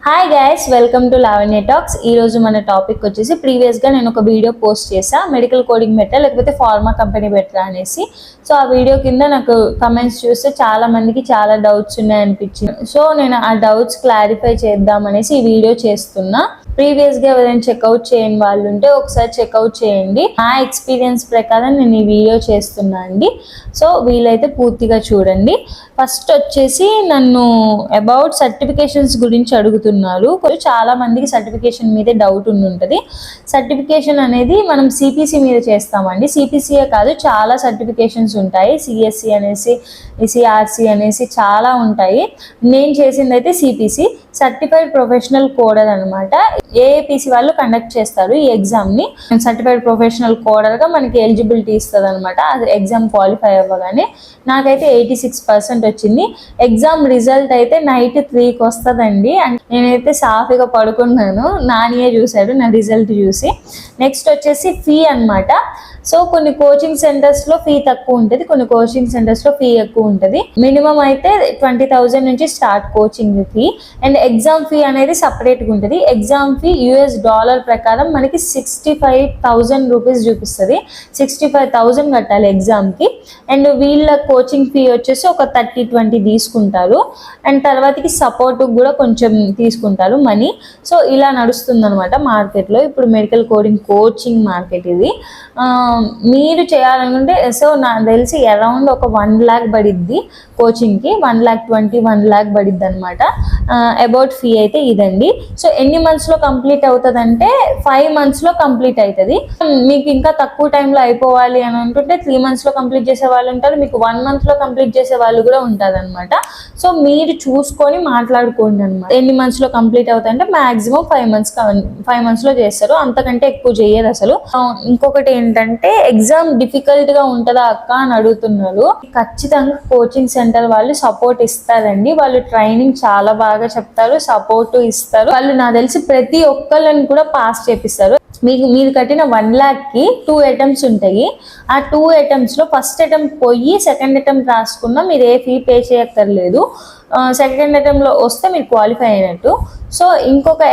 Hi guys, welcome to Lavanya talks. ఈ రోజు మన టాపిక్ వచ్చేసి ప్రీవియస్ గా నేను ఒక వీడియో పోస్ట్ చేసా, మెడికల్ కోడింగ్ బెటరా లేకపోతే ఫార్మా కంపెనీ బెటరా అనేసి. సో ఆ వీడియో కింద నాకు కమెంట్స్ చూస్తే చాలా మందికి చాలా డౌట్స్ ఉన్నాయి అనిపించింది. సో నేను ఆ డౌట్స్ క్లారిఫై చేద్దాం అనేసి ఈ వీడియో చేస్తున్నా. ప్రీవియస్ గా ఎవరైనా చెక్అవుట్ చేయని వాళ్ళు ఉంటే ఒకసారి చెక్అవుట్ చేయండి. నా ఎక్స్పీరియన్స్ ప్రకారం నేను ఈ వీడియో చేస్తున్నా అండి. సో వీలైతే పూర్తిగా చూడండి. ఫస్ట్ వచ్చేసి నన్ను అబౌట్ సర్టిఫికేషన్స్ గురించి అడుగుతున్నారు. చాలా మందికి సర్టిఫికేషన్ మీదే డౌట్ ఉంటుంది. సర్టిఫికేషన్ అనేది మనం సిపిసి మీద చేస్తామండి. సిపిసియే కాదు, చాలా సర్టిఫికేషన్స్ ఉంటాయి. సిఎస్సి అనేసి, సిఆర్సి అనేసి చాలా ఉంటాయి. నేను చేసింది అయితే సిపిసి, సర్టిఫైడ్ ప్రొఫెషనల్ కోడర్ అనమాట. ఏఏపిసి వాళ్ళు కండక్ట్ చేస్తారు ఈ ఎగ్జామ్ని. సర్టిఫైడ్ ప్రొఫెషనల్ కోడర్గా మనకి ఎలిజిబిలిటీ ఇస్తుంది అనమాట. అది ఎగ్జామ్ క్వాలిఫై అవ్వగానే. నాకైతే 86% వచ్చింది. ఎగ్జామ్ రిజల్ట్ అయితే నైట్ 3కి వస్తుందండి. నేనైతే సాఫీగా పడుకున్నాను. నానియే చూశాడు నా రిజల్ట్ చూసి. నెక్స్ట్ వచ్చేసి ఫీ అనమాట. సో కొన్ని కోచింగ్ సెంటర్స్లో ఫీ తక్కువ ఉంటుంది, కొన్ని కోచింగ్ సెంటర్స్లో ఫీ ఎక్కువ ఉంటుంది. మినిమం అయితే 20,000 నుంచి start coaching fee. And exam fee అనేది సపరేట్గా ఉంటుంది. ఎగ్జామ్ ఫీ $US ప్రకారం మనకి 65,000 రూపీస్ చూపిస్తుంది. 65,000 కట్టాలి ఎగ్జామ్కి. అండ్ వీళ్ళ కోచింగ్ ఫీ వచ్చేసి ఒక 30-20 తీసుకుంటారు. అండ్ తర్వాతకి సపోర్ట్ కూడా కొంచెం తీసుకుంటారు మనీ. సో ఇలా నడుస్తుంది అనమాట మార్కెట్లో. ఇప్పుడు మెడికల్ కోడింగ్ కోచింగ్ మార్కెట్ ఇది. మీరు చేయాలనుకుంటే సో నాకు తెలిసి అరౌండ్ ఒక 1 lakh పడిద్ది కోచింగ్కి. 1,20,000 1 lakh పడిద్ది అనమాట. అబౌట్ ఫీ అయితే ఇదండి. సో ఎన్ని మంత్స్లో కంప్లీట్ అవుతుంది అంటే 5 monthsలో కంప్లీట్ అవుతుంది. మీకు ఇంకా తక్కువ టైంలో అయిపోవాలి అని అనుకుంటే 3 monthsలో కంప్లీట్ చేసే వాళ్ళు ఉంటారు, మీకు 1 monthలో కంప్లీట్ చేసే వాళ్ళు కూడా ఉంటారు అనమాట. సో మీరు చూసుకొని మాట్లాడుకోండి అనమాట. ఎన్ని మంత్స్లో కంప్లీట్ అవుతుంది అంటే మాక్సిమం 5 monthsలో చేస్తారు, అంతకంటే ఎక్కువ చేయరు అసలు. ఇంకొకటి ఏంటంటే ఎగ్జామ్ డిఫికల్ట్ గా ఉంటుందా అక్క అని అడుగుతున్నారు. ఖచ్చితంగా కోచింగ్ సెంటర్ వాళ్ళు సపోర్ట్ ఇస్తారండి. వాళ్ళు ట్రైనింగ్ చాలా బాగా చెప్తారు, సపోర్ట్ ఇస్తారు. వాళ్ళు నాకు తెలిసి ప్రతి ఒక్కళ్ళని కూడా పాస్ చేపిస్తారు. మీరు కట్టిన 1 lakhకి 2 attempts ఉంటాయి. ఆ 2 attemptsలో ఫస్ట్ అటెంప్ట్ పోయి సెకండ్ అటెంప్ట్ రాసుకున్నా మీరు ఏ ఫీ పే చేయక్కర్లేదు. సెకండ్ అటెంప్ట్లో వస్తే మీరు క్వాలిఫై అయినట్టు. సో ఇంకొక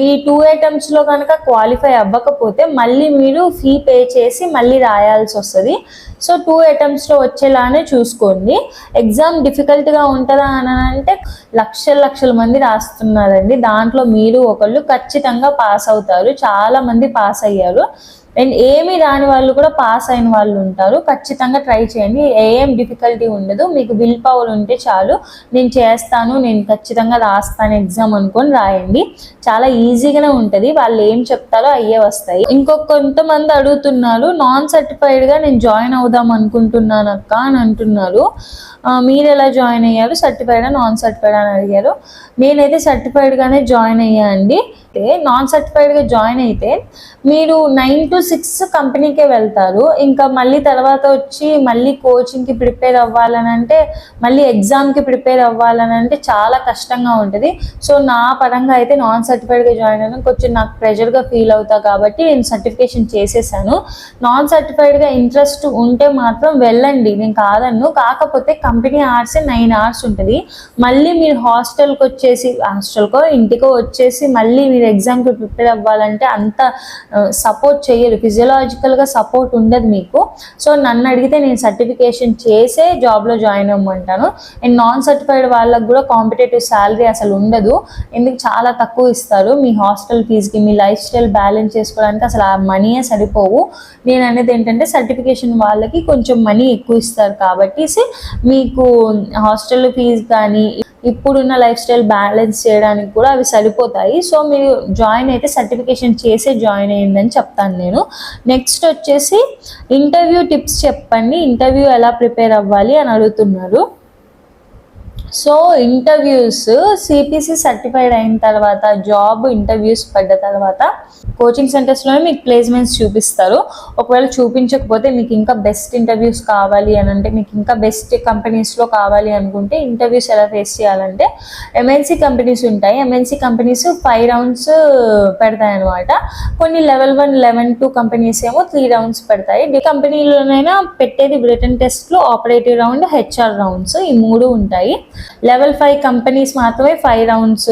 ఈ 2 attemptsలో కనుక క్వాలిఫై అవ్వకపోతే మళ్ళీ మీరు ఫీ పే చేసి మళ్ళీ రాయాల్సి వస్తుంది. సో 2 attemptsలో వచ్చేలానే చూసుకోండి. ఎగ్జామ్ డిఫికల్ట్గా ఉంటుందా అని అంటే లక్షల మంది రాస్తున్నారండి. దాంట్లో మీరు ఒకళ్ళు ఖచ్చితంగా పాస్ అవుతారు. చాలా మంది పాస్ అయ్యారు. అండ్ ఏమి రాని వాళ్ళు కూడా పాస్ అయిన వాళ్ళు ఉంటారు. ఖచ్చితంగా ట్రై చేయండి. ఏం డిఫికల్టీ ఉండదు. మీకు విల్ పవర్ ఉంటే చాలు. నేను చేస్తాను, నేను ఖచ్చితంగా రాస్తాను ఎగ్జామ్ అనుకొని రాయండి. చాలా ఈజీగానే ఉంటుంది. వాళ్ళు ఏం చెప్తారో అయ్యే వస్తాయి. కొంతమంది అడుగుతున్నారు, నాన్ సర్టిఫైడ్గా నేను జాయిన్ అవుదాం అనుకుంటున్నాను అక్క అని అంటున్నారు. మీరు ఎలా జాయిన్ అయ్యారు, సర్టిఫైడా నాన్ సర్టిఫైడా అని అడిగారు. నేనైతే సర్టిఫైడ్గానే జాయిన్ అయ్యా అండి. నాన్ సర్టిఫైడ్గా జాయిన్ అయితే మీరు 9 to 6 కంపెనీకే వెళ్తారు. ఇంకా మళ్ళీ తర్వాత వచ్చి మళ్ళీ కోచింగ్కి ప్రిపేర్ అవ్వాలని అంటే, మళ్ళీ ఎగ్జామ్కి ప్రిపేర్ అవ్వాలని అంటే చాలా కష్టంగా ఉంటుంది. సో నా పరంగా అయితే నాన్ సర్టిఫైడ్గా జాయిన్ అయినా కొంచెం నాకు ప్రెషర్గా ఫీల్ అవుతా కాబట్టి నేను సర్టిఫికేషన్ చేసేసాను. నాన్ సర్టిఫైడ్గా ఇంట్రెస్ట్ ఉంటే మాత్రం వెళ్ళండి, నేను కాదన్ను. కాకపోతే కంపెనీ అవర్సే 9 hours ఉంటుంది. మళ్ళీ మీరు హాస్టల్కో ఇంటికో వచ్చేసి మళ్ళీ మీరు ఎగ్జామ్కి ప్రిపేర్ అవ్వాలంటే అంత సపోర్ట్ చేయరు, ఫిజియలాజికల్గా సపోర్ట్ ఉండదు మీకు. సో నన్ను అడిగితే నేను సర్టిఫికేషన్ చేసే జాబ్లో జాయిన్ అవ్వమంటాను. అండ్ నాన్ సర్టిఫైడ్ వాళ్ళకు కూడా కాంపిటేటివ్ శాలరీ అసలు ఉండదు. ఎందుకు చాలా తక్కువ ఇస్తారు. మీ హాస్టల్ ఫీజుకి, మీ లైఫ్ స్టైల్ బ్యాలెన్స్ చేసుకోవడానికి అసలు ఆ మనీయే సరిపోవు. నేను అనేది ఏంటంటే సర్టిఫికేషన్ వాళ్ళకి కొంచెం మనీ ఎక్కువ ఇస్తారు కాబట్టి మీకు హాస్టల్ ఫీజు కానీ ఇప్పుడున్న లైఫ్ స్టైల్ బ్యాలెన్స్ చేయడానికి కూడా అవి సరిపోతాయి. సో మీరు జాయిన్ అయితే సర్టిఫికేషన్ చేసే జాయిన్ అయ్యింది అని చెప్తాను నేను. నెక్స్ట్ వచ్చేసి ఇంటర్వ్యూ టిప్స్ చెప్పండి, ఇంటర్వ్యూ ఎలా ప్రిపేర్ అవ్వాలి అని అడుగుతున్నారు. సో ఇంటర్వ్యూస్ సిపిసి సర్టిఫైడ్ అయిన తర్వాత, జాబ్ ఇంటర్వ్యూస్ పడ్డ తర్వాత కోచింగ్ సెంటర్స్లోనే మీకు ప్లేస్మెంట్స్ చూపిస్తారు. ఒకవేళ చూపించకపోతే మీకు ఇంకా బెస్ట్ ఇంటర్వ్యూస్ కావాలి అని అంటే, మీకు ఇంకా బెస్ట్ కంపెనీస్లో కావాలి అనుకుంటే ఇంటర్వ్యూస్ ఎలా ఫేస్ చేయాలంటే ఎంఎన్సీ కంపెనీస్ ఉంటాయి. ఎంఎన్సీ కంపెనీస్ 5 rounds పెడతాయి అనమాట. కొన్ని level 1, level 2 కంపెనీస్ ఏమో 3 rounds పెడతాయి. ఏ కంపెనీలోనైనా పెట్టేది రిటన్ టెస్ట్లు, ఆపరేటివ్ రౌండ్, హెచ్ఆర్ రౌండ్స్, ఈ 3 ఉంటాయి. level 5 కంపెనీస్ మాత్రమే 5 rounds,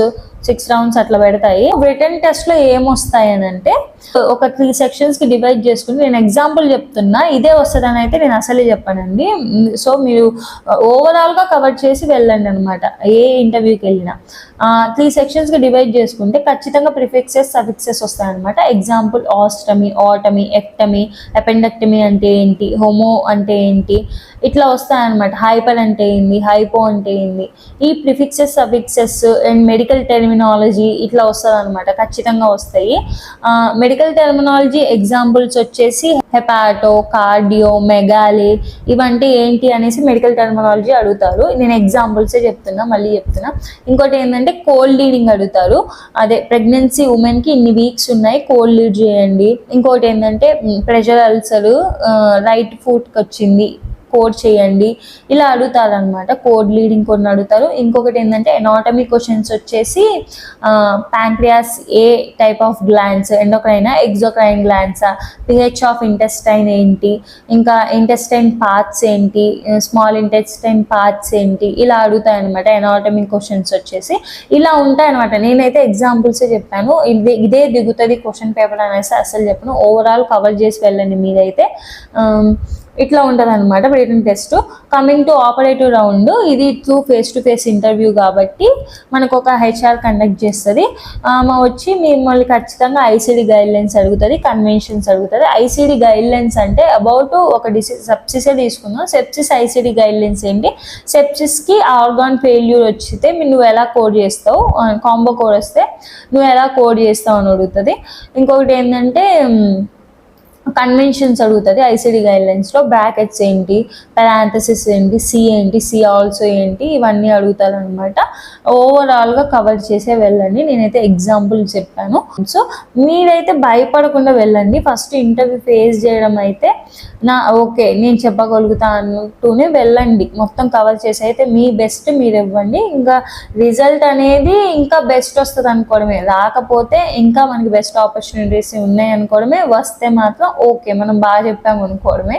6 రౌండ్స్ అట్లా పెడతాయి. రిటర్న్ టెస్ట్ లో ఏమొస్తాయి అని అంటే ఒక 3 సెక్షన్స్ కి డివైడ్ చేసుకుని, నేను ఎగ్జాంపుల్ చెప్తున్నా, ఇదే వస్తుందని అయితే నేను అసలే చెప్పానండి. సో మీరు ఓవరాల్ గా కవర్ చేసి వెళ్ళండి అనమాట ఏ ఇంటర్వ్యూకి వెళ్ళినా. 3 సెక్షన్స్ కి డివైడ్ చేసుకుంటే ఖచ్చితంగా ప్రిఫిక్సెస్ సఫిక్సెస్ వస్తాయన్నమాట. ఎగ్జాంపుల్ ఆస్టమీ, ఆటమీ, ఎక్టమీ, అపెండక్టమీ అంటే ఏంటి, హోమో అంటే ఏంటి, ఇట్లా వస్తాయన్నమాట. హైపర్ అంటే ఏంది, హైపో అంటే ఏంది, ఈ prefixes suffixes and medical terminology ఇట్లా వస్తుంది అనమాట. ఖచ్చితంగా వస్తాయి. మెడికల్ టెర్మినాలజీ ఎగ్జాంపుల్స్ వచ్చేసి హెపాటో, కార్డియో, మెగాలే, ఇవంటే ఏంటి అనేసి మెడికల్ టెర్మినాలజీ అడుగుతారు. నేను ఎగ్జాంపుల్సే చెప్తున్నా, మళ్ళీ చెప్తున్నా. ఇంకోటి ఏంటంటే కోల్డ్ లీడింగ్ అడుగుతారు. అదే ప్రెగ్నెన్సీ ఉమెన్ కి ఇన్ని వీక్స్ ఉన్నాయి, కోల్డ్ లీడ్ చేయండి. ఇంకోటి ఏంటంటే ప్రెషర్ అల్సర్ రైట్ ఫుట్ కి వచ్చింది, కోడ్ చేయండి. ఇలా అడుగుతారు అనమాట. కోడ్ లీడింగ్ కొన్ని అడుగుతారు. ఇంకొకటి ఏంటంటే ఎనాటమీ క్వశ్చన్స్ వచ్చేసి pancreas a type of glands, ఎండోక్రైనా, ఎగ్జోక్రైన్ గ్లాండ్సా, పిహెచ్ ఆఫ్ ఇంటెస్టైన్ ఏంటి, ఇంకా ఇంటెస్టైన్ పార్ట్స్ ఏంటి, స్మాల్ ఇంటెస్టైన్ పార్ట్స్ ఏంటి, ఇలా అడుగుతాయి అనమాట. ఎనాటమీ క్వశ్చన్స్ వచ్చేసి ఇలా ఉంటాయి అనమాట. నేనైతే ఎగ్జాంపుల్సే చెప్పాను. ఇదే దిగుతుంది క్వశ్చన్ పేపర్ అనేసి అసలు చెప్పను. ఓవరాల్ కవర్ చేసి వెళ్ళండి మీరైతే. ఇట్లా ఉంటుంది అనమాట written test. Coming to operative round, ఇది through face to face interview కాబట్టి మనకు ఒక హెచ్ఆర్ కండక్ట్ చేస్తుంది. ఆమె వచ్చి మిమ్మల్ని ఖచ్చితంగా ఐసీడీ గైడ్ లైన్స్ అడుగుతుంది, కన్వెన్షన్స్ అడుగుతుంది. ఐసీడీ గైడ్ లైన్స్ అంటే అబౌట్ ఒక సెప్సిసే తీసుకుందాం. సెప్సిస్ ఐసీడీ గైడ్ లైన్స్ ఏంటి, సెప్సిస్కి ఆర్గాన్ ఫెయిల్యూర్ వచ్చితే నువ్వు ఎలా కోడ్ చేస్తావు, కాంబో కోడ్ వస్తే నువ్వు ఎలా కోడ్ చేస్తావు అని అడుగుతుంది. ఇంకొకటి ఏంటంటే కన్వెన్షన్స్ అడుగుతుంది. ఐసీడీ గైడ్ లైన్స్లో బ్రాకెట్స్ ఏంటి, పారాంథసిస్ ఏంటి, సి ఏంటి, సి ఆల్సో ఏంటి, ఇవన్నీ అడుగుతారు అనమాట. ఓవరాల్గా కవర్ చేసే వెళ్ళండి. నేనైతే ఎగ్జాంపుల్ చెప్పాను. సో మీరైతే భయపడకుండా వెళ్ళండి. ఫస్ట్ ఇంటర్వ్యూ ఫేస్ చేయడం అయితే ఓకే నేను చెప్పగలుగుతానుతూనే వెళ్ళండి. మొత్తం కవర్ చేసి అయితే మీ బెస్ట్ మీరు ఇవ్వండి. ఇంకా రిజల్ట్ అనేది ఇంకా బెస్ట్ వస్తుంది అనుకోవడమే, రాకపోతే ఇంకా మనకి బెస్ట్ ఆపర్చునిటీస్ ఉన్నాయి అనుకోవడమే, వస్తే మాత్రం ఓకే మనం బాగా చెప్పాము అనుకోవడమే.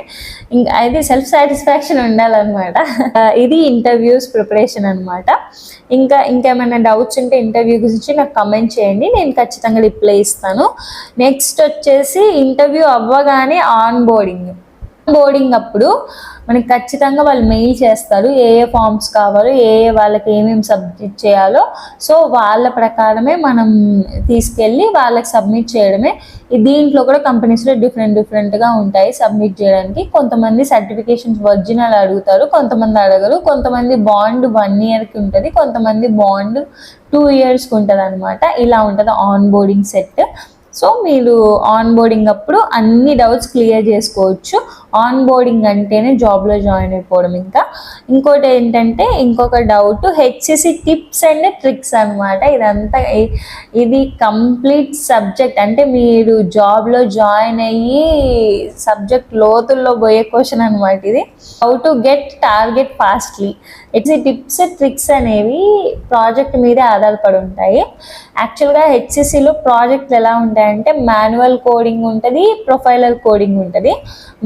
ఇంకా అయితే సెల్ఫ్ సాటిస్ఫాక్షన్ ఉండాలన్నమాట. ఇది ఇంటర్వ్యూస్ ప్రిపరేషన్ అనమాట. ఇంకేమైనా డౌట్స్ ఉంటే ఇంటర్వ్యూ గురించి నాకు కమెంట్ చేయండి, నేను ఖచ్చితంగా రిప్లై ఇస్తాను. నెక్స్ట్ వచ్చేసి ఇంటర్వ్యూ అవ్వగానే ఆన్ బోర్డింగ్ అప్పుడు మనకి ఖచ్చితంగా వాళ్ళు మెయిల్ చేస్తారు, ఏ ఫామ్స్ కావాలో, వాళ్ళకి ఏమేమి సబ్మిట్ చేయాలో. సో వాళ్ళ ప్రకారమే మనం తీసుకెళ్ళి వాళ్ళకి సబ్మిట్ చేయడమే. దీంట్లో కూడా కంపెనీస్లో డిఫరెంట్గా ఉంటాయి సబ్మిట్ చేయడానికి. కొంతమంది సర్టిఫికేషన్స్ ఒరిజినల్ అడుగుతారు, కొంతమంది అడగరు. కొంతమంది బాండ్ 1 ఇయర్కి ఉంటుంది, కొంతమంది బాండ్ 2 ఇయర్స్కి ఉంటుంది అనమాట. ఇలా ఉంటుంది ఆన్ బోర్డింగ్ సెట్. సో మీరు ఆన్ బోర్డింగ్ అప్పుడు అన్ని డౌట్స్ క్లియర్ చేసుకోవచ్చు. ఆన్ బోర్డింగ్ అంటేనే జాబ్లో జాయిన్ అయిపోవడం. ఇంకోటి ఏంటంటే ఇంకొక doubt, HCC tips and tricks అనమాట. ఇది కంప్లీట్ సబ్జెక్ట్. అంటే మీరు జాబ్లో జాయిన్ అయ్యి సబ్జెక్ట్ లోతుల్లో పోయే క్వశ్చన్ అనమాట ఇది. How to get target fastly. HCC tips tricks అనేవి ప్రాజెక్ట్ మీదే ఆధారపడి ఉంటాయి. యాక్చువల్గా హెచ్సిసిలో ప్రాజెక్టులు ఎలా ఉంటాయంటే మాన్యువల్ కోడింగ్ ఉంటుంది, ప్రొఫైలర్ కోడింగ్ ఉంటుంది.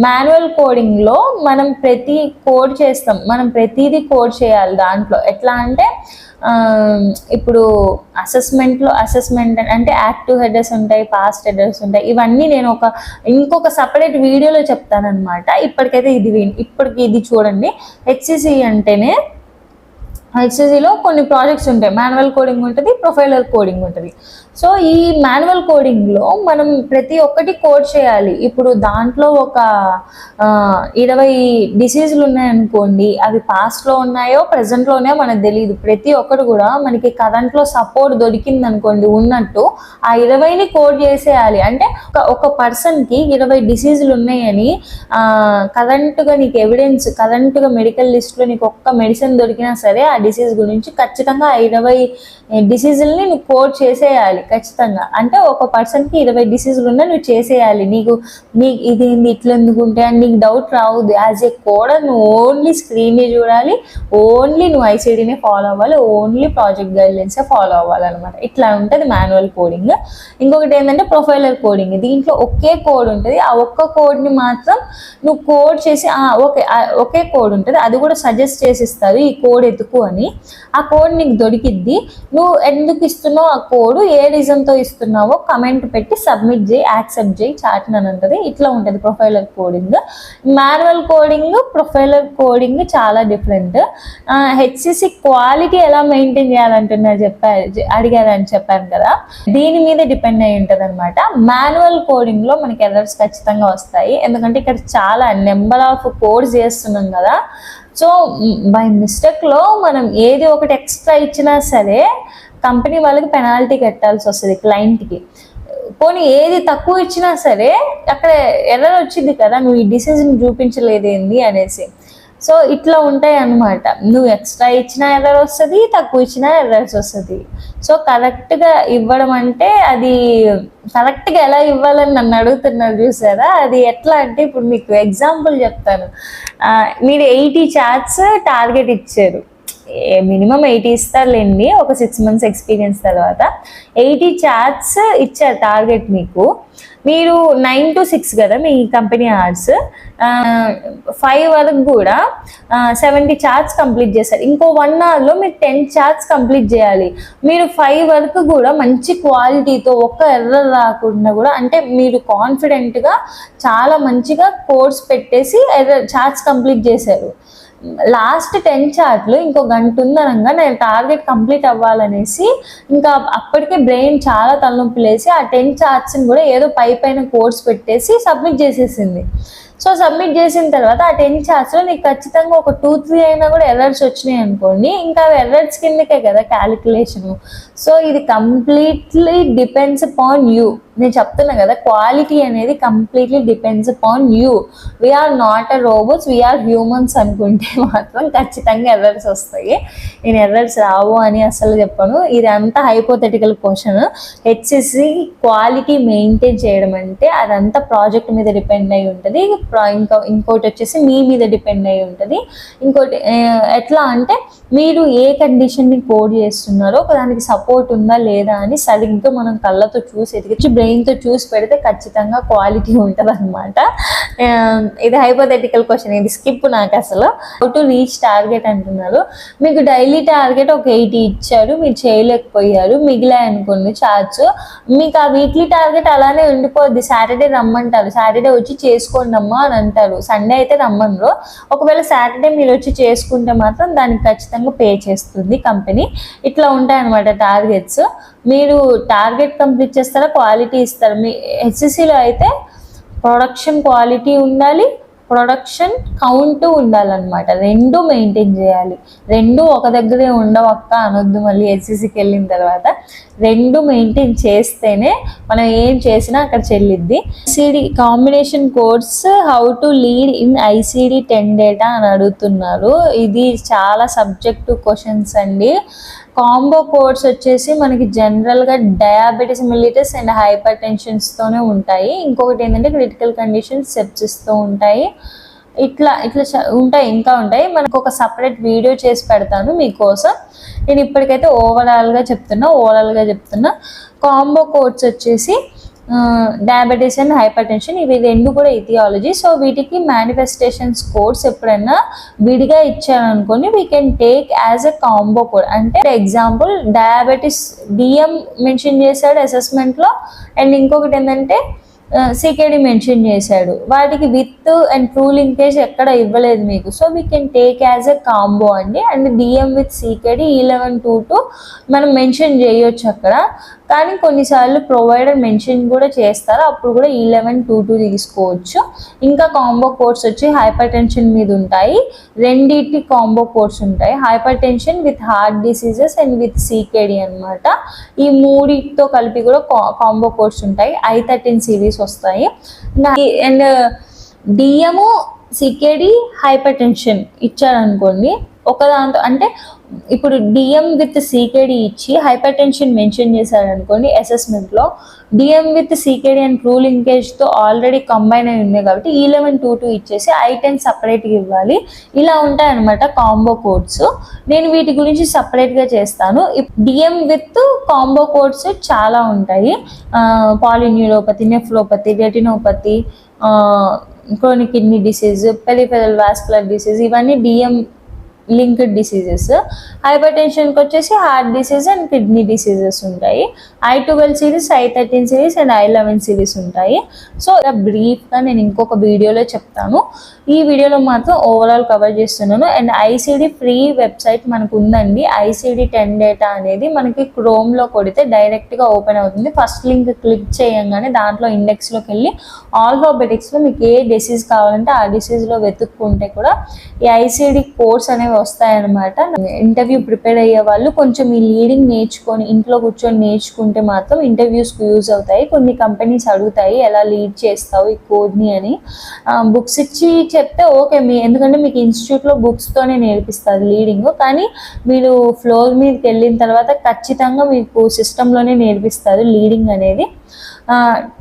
మాన్యువల్ కోడింగ్లో మనం ప్రతి కోడ్ చేస్తాం, మనం ప్రతిదీ కోడ్ చేయాలి. దాంట్లో ఎట్లా అంటే ఇప్పుడు అసెస్మెంట్ అంటే యాక్టివ్ హెడర్స్ ఉంటాయి, పాస్ట్ హెడర్స్ ఉంటాయి. ఇవన్నీ నేను ఇంకొక సపరేట్ వీడియోలో చెప్తానమాట. ఇప్పటికైతే ఇది చూడండి. హెచ్సిసి అంటేనే హెచ్సిసిలో కొన్ని ప్రాజెక్ట్స్ ఉంటాయి, మాన్యువల్ కోడింగ్ ఉంటుంది, ప్రొఫైలర్ కోడింగ్ ఉంటుంది. సో ఈ మాన్యువల్ కోడింగ్లో మనం ప్రతి ఒక్కటి కోడ్ చేయాలి. ఇప్పుడు దాంట్లో ఒక 20 డిసీజులు ఉన్నాయనుకోండి, అవి పాస్ట్లో ఉన్నాయో ప్రజెంట్లో ఉన్నాయో మనకు తెలియదు. ప్రతి ఒక్కటి కూడా మనకి కరెంట్లో సపోర్ట్ దొరికింది అనుకోండి ఉన్నట్టు ఆ 20ని కోడ్ చేసేయాలి. అంటే ఒక పర్సన్కి 20 డిసీజులు ఉన్నాయని కరెంట్గా నీకు ఎవిడెన్స్, కరెంట్గా మెడికల్ లిస్ట్లో నీకు ఒక్క మెడిసిన్ దొరికినా సరే ఆ డిసీజ్ గురించి ఖచ్చితంగా 20 డిసీజుల్ని నువ్వు కోడ్ చేసేయాలి ఖచ్చితంగా. అంటే ఒక పర్సన్కి 20 డిసీజులు ఉన్నా నువ్వు చేసేయాలి. నీకు ఇది ఇట్లా ఎందుకు ఉంటాయి అని నీకు డౌట్ రావద్దు. యాజ్ ఏ కోడర్ నువ్వు ఓన్లీ స్క్రీన్ని చూడాలి, ఓన్లీ నువ్వు ఐసీడీనే ఫాలో అవ్వాలి, ఓన్లీ ప్రాజెక్ట్ గైడ్ లైన్సే ఫాలో అవ్వాలన్నమాట. ఇట్లా ఉంటుంది మాన్యువల్ కోడింగ్. ఇంకొకటి ఏంటంటే ప్రొఫైలర్ కోడింగ్. దీంట్లో ఒకే కోడ్ ఉంటుంది, ఆ ఒక్క కోడ్ని మాత్రం నువ్వు కోడ్ చేసి ఒకే కోడ్ ఉంటుంది, అది కూడా సజెస్ట్ చేసి ఇస్తారు ఈ కోడ్ ఎతుకు అని. ఆ కోడ్ నీకు దొరికిద్ది. నువ్వు ఎందుకు ఇస్తున్నావు ఆ కోడ్, ఏ రీజన్తో ఇస్తున్నావో కమెంట్ పెట్టి సబ్మిట్ చేయి, యాక్సెప్ట్ చేయి చాట్ అని అంటది. ఇట్లా ఉంటుంది profiler coding. Manual coding, profiler coding చాలా డిఫరెంట్. హెచ్సిసి క్వాలిటీ ఎలా మెయింటైన్ చేయాలంటున్నారు అడిగారని చెప్పాను కదా, దీని మీద డిపెండ్ అయి ఉంటుంది అనమాట. మాన్యువల్ కోడింగ్లో మనకి ఎర్రర్స్ ఖచ్చితంగా వస్తాయి, ఎందుకంటే ఇక్కడ చాలా నెంబర్ ఆఫ్ కోడ్స్ చేస్తున్నాం కదా. సో బై మిస్టేక్లో మనం ఏది ఒకటి ఎక్స్ట్రా ఇచ్చినా సరే కంపెనీ వాళ్ళకి పెనాల్టీ కట్టాల్సి వస్తుంది క్లయింట్కి. పోనీ ఏది తక్కువ ఇచ్చినా సరే అక్కడ ఎర్రర్ వచ్చింది కదా, నువ్వు ఈ డిసిజన్ చూపించలేదేంది అనేసి. సో ఇట్లా ఉంటాయి అన్నమాట. నువ్వు ఎక్స్ట్రా ఇచ్చినా ఎర్రర్ వస్తుంది, తక్కువ ఇచ్చినా ఎర్రర్స్ వస్తుంది. సో కరెక్ట్గా ఇవ్వడం అంటే అది కరెక్ట్గా ఎలా ఇవ్వాలని నన్ను అడుగుతున్నారు చూసారా, అది ఎట్లా అంటే ఇప్పుడు మీకు ఎగ్జాంపుల్ చెప్తాను. మీరు 80 చాట్స్ టార్గెట్ ఇచ్చారు, మినిమం 80 ఇస్తారులేండి ఒక 6 months ఎక్స్పీరియన్స్ తర్వాత. 80 చాట్స్ ఇచ్చారు టార్గెట్ మీకు. మీరు 9 to 6 కదా మీ కంపెనీ అవర్స్, 5 వరకు కూడా 70 చాట్స్ కంప్లీట్ చేశారు. ఇంకో 1 hourలో మీరు 10 చాట్స్ కంప్లీట్ చేయాలి. మీరు 5 వరకు కూడా మంచి క్వాలిటీతో ఒక్క ఎర్రర్ రాకుండా కూడా, అంటే మీరు కాన్ఫిడెంట్గా చాలా మంచిగా కోడ్స్ పెట్టేసి చాట్స్ కంప్లీట్ చేశారు. లాస్ట్ 10 చాట్లు ఇంకో గంట ఉందనగా నేను టార్గెట్ కంప్లీట్ అవ్వాలనేసి ఇంకా అప్పటికే బ్రెయిన్ చాలా తలనొప్పి లేసి ఆ 10 చార్ట్స్ని కూడా ఏదో పైన కోడ్స్ పెట్టేసి సబ్మిట్ చేసేసింది. సో సబ్మిట్ చేసిన తర్వాత ఆ 10 చార్ట్స్లో నీకు ఖచ్చితంగా ఒక 2-3 అయినా కూడా ఎర్రర్స్ వచ్చినాయి అనుకోండి, ఇంకా అవి ఎర్రర్స్ కిందకే కదా క్యాలిక్యులేషను. సో ఇది కంప్లీట్లీ డిపెండ్స్ అపాన్ యూ. నేను చెప్తున్నా కదా, క్వాలిటీ అనేది completely depends upon you. We are not a robots, we are humans అనుకుంటే మాత్రం ఖచ్చితంగా ఎర్రర్స్ వస్తాయి. నేను ఎర్రర్స్ రావు అని అసలు చెప్పను. ఇది అంతా hypothetical question. HCC quality maintain చేయడం అంటే అదంతా ప్రాజెక్ట్ మీద డిపెండ్ అయి ఉంటుంది. ఇంకోటి వచ్చేసి మీ మీద డిపెండ్ అయి ఉంటుంది. ఇంకోటి ఎట్లా అంటే మీరు ఏ కండిషన్ని కోడ్ చేస్తున్నారో ఒకదానికి సపోర్ట్ ఉందా లేదా అని సరిగ్గా మనం కళ్ళతో చూసి ఎదిగించి బ్రెయిన్తో చూసి పెడితే ఖచ్చితంగా క్వాలిటీ ఉంటుంది అనమాట. ఇది హైపోథెటికల్ క్వశ్చన్, ఇది స్కిప్ నాకు అసలు. హౌ టు రీచ్ టార్గెట్ అంటున్నారు. మీకు డైలీ టార్గెట్ ఒక 80 ఇచ్చారు, మీరు చేయలేకపోయారు, మిగిలాయి అనుకోండి చార్ట్స్. మీకు ఆ వీక్లీ టార్గెట్ అలానే ఉండిపోద్ది. సాటర్డే రమ్మంటారు, సాటర్డే వచ్చి చేసుకోండి అమ్మా అని అంటారు, సండే అయితే రమ్మన్నారు. ఒకవేళ సాటర్డే మీరు వచ్చి చేసుకుంటే మాత్రం దానికి ఖచ్చితంగా పే చేస్తుంది కంపెనీ. ఇట్లా ఉంటాయి అన్నమాట టార్గెట్స్. మీరు టార్గెట్ కంప్లీట్ చేస్తారా, క్వాలిటీ ఇస్తారా? మీ హెచ్సిసిలో అయితే ప్రొడక్షన్ క్వాలిటీ ఉండాలి, ప్రొడక్షన్ కౌంట్ ఉండాలన్నమాట. రెండు మెయింటైన్ చేయాలి. రెండు ఒక దగ్గరే ఉండవక్క అనొద్దు మళ్ళీ హెచ్సిసికి వెళ్ళిన తర్వాత. రెండు మెయింటైన్ చేస్తేనే మనం ఏం చేసినా అక్కడ చెల్లిద్ది. ICD combination course how to lead in ICD 10 data అని అడుగుతున్నారు. ఇది చాలా సబ్జెక్టివ్ క్వశ్చన్స్ అండి. కాంబో కోడ్స్ వచ్చేసి మనకి జనరల్గా డయాబెటీస్ మిలిటస్ అండ్ హైపర్ టెన్షన్స్తోనే ఉంటాయి. ఇంకొకటి ఏంటంటే క్రిటికల్ కండిషన్స్ సెప్సిస్తో ఉంటాయి. ఇట్లా ఉంటాయి, ఇంకా ఉంటాయి. మనకు ఒక సపరేట్ వీడియో చేసి పెడతాను మీకోసం. నేను ఇప్పటికైతే ఓవరాల్గా చెప్తున్నా. కాంబో కోడ్స్ వచ్చేసి డయాబెటీస్ అండ్ హైపర్ టెన్షన్, ఇవి రెండు కూడా ఇథియాలజీ. సో వీటికి మేనిఫెస్టేషన్స్ కోడ్స్ ఎప్పుడైనా విడిగా ఇచ్చారనుకోండి, we can take as a combo code. అంటే ఎగ్జాంపుల్ డయాబెటీస్ డిఎం మెన్షన్ చేశాడు అసెస్మెంట్లో, అండ్ ఇంకొకటి ఏంటంటే సికేడి మెన్షన్ చేశాడు. వాటికి విత్ అండ్ ట్రూ లింకేజ్ ఎక్కడ ఇవ్వలేదు మీకు. So we can take as a combo అండి. అండ్ డిఎం విత్ సికేడి 1122 మనం మెన్షన్ చేయొచ్చు అక్కడ. కానీ కొన్నిసార్లు ప్రొవైడర్ మెన్షన్ కూడా చేస్తారు, అప్పుడు కూడా 1122 తీసుకోవచ్చు. ఇంకా కాంబో కోడ్స్ వచ్చి హైపర్ టెన్షన్ మీద ఉంటాయి. రెండింటి కాంబో కోడ్స్ ఉంటాయి. Hyper tension with heart diseases and with CKD అనమాట. ఈ మూడితో కలిపి కూడా కాంబో కోడ్స్ ఉంటాయి. I13 సిరీస్ వస్తాయి. And DM CKD hypertension ఇచ్చారనుకోండి, ఒకదాంతో అంటే ఇప్పుడు డిఎం విత్ సికేడి ఇచ్చి హైపర్ టెన్షన్ మెన్షన్ చేశారనుకోండి అసెస్మెంట్లో, DM with CKD and true లింకేజ్తో ఆల్రెడీ కంబైన్ అయి ఉన్నాయి కాబట్టి 1122 ఇచ్చేసి I10 సపరేట్గా ఇవ్వాలి. ఇలా ఉంటాయి అనమాట కాంబో కోడ్స్. నేను వీటి గురించి సపరేట్గా చేస్తాను. డిఎం విత్ కాంబో కోడ్స్ చాలా ఉంటాయి. Polyneuropathy, nephropathy, retinopathy, chronic kidney disease, peripheral vascular disease, ఇవన్నీ డిఎం లింక్డ్ డిసీజెస్. హైపర్ టెన్షన్కి వచ్చేసి heart disease and kidney diseases ఉంటాయి. I12 series, I13 series and I11 series ఉంటాయి. సో ఇలా బ్రీఫ్గా నేను ఇంకొక వీడియోలో చెప్తాను. ఈ వీడియోలో మాత్రం ఓవరాల్ కవర్ చేస్తున్నాను. అండ్ ICD ఫ్రీ వెబ్సైట్ మనకు ఉందండి. ICD-10 డేటా అనేది మనకి క్రోమ్లో కొడితే డైరెక్ట్గా ఓపెన్ అవుతుంది. ఫస్ట్ లింక్ క్లిక్ చేయంగానే దాంట్లో ఇండెక్స్లోకి వెళ్ళి ఆల్ఫాబెటిక్స్లో మీకు ఏ డిసీజ్ కావాలంటే ఆ డిసీజ్లో వెతుక్కుంటే కూడా ఈ ICD కోర్స్ అనేవి వస్తాయన్నమాట. ఇంటర్వ్యూ ప్రిపేర్ అయ్యే వాళ్ళు కొంచెం ఈ లీడింగ్ నేర్చుకొని ఇంట్లో కూర్చొని నేర్చుకుంటే మాత్రం ఇంటర్వ్యూస్కి యూజ్ అవుతాయి. కొన్ని కంపెనీస్ అడుగుతాయి ఎలా లీడ్ చేస్తావు ఈ కోడ్ని అని. బుక్స్ ఇచ్చి చెప్తే ఓకే, ఎందుకంటే మీకు ఇన్స్టిట్యూట్లో బుక్స్తోనే నేర్పిస్తారు లీడింగ్. కానీ మీరు ఫ్లోర్ మీదకి వెళ్ళిన తర్వాత ఖచ్చితంగా మీకు సిస్టంలోనే నేర్పిస్తారు లీడింగ్ అనేది.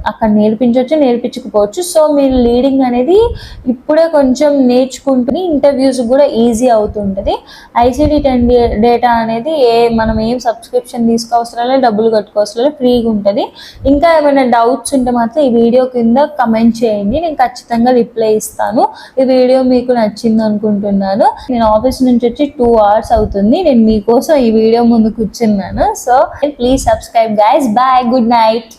అక్కడ నేర్పించవచ్చు, నేర్పించకపోవచ్చు. సో మీరు లీడింగ్ అనేది ఇప్పుడే కొంచెం నేర్చుకుంటుని ఇంటర్వ్యూస్ కూడా ఈజీ అవుతుంటుంది. ICD-10 డేటా అనేది మనం ఏం సబ్స్క్రిప్షన్ తీసుకోవసరం లేదు, డబ్బులు కట్టుకోవసరం లేదు, ఫ్రీగా ఉంటుంది. ఇంకా ఏమైనా డౌట్స్ ఉంటే మాత్రం ఈ వీడియో కింద కమెంట్ చేయండి, నేను ఖచ్చితంగా రిప్లై ఇస్తాను. ఈ వీడియో మీకు నచ్చింది అనుకుంటున్నాను. నేను ఆఫీస్ నుంచి వచ్చి 2 hours అవుతుంది. నేను మీకోసం ఈ వీడియో ముందు కూర్చున్నాను. So please subscribe guys. Bye, good night.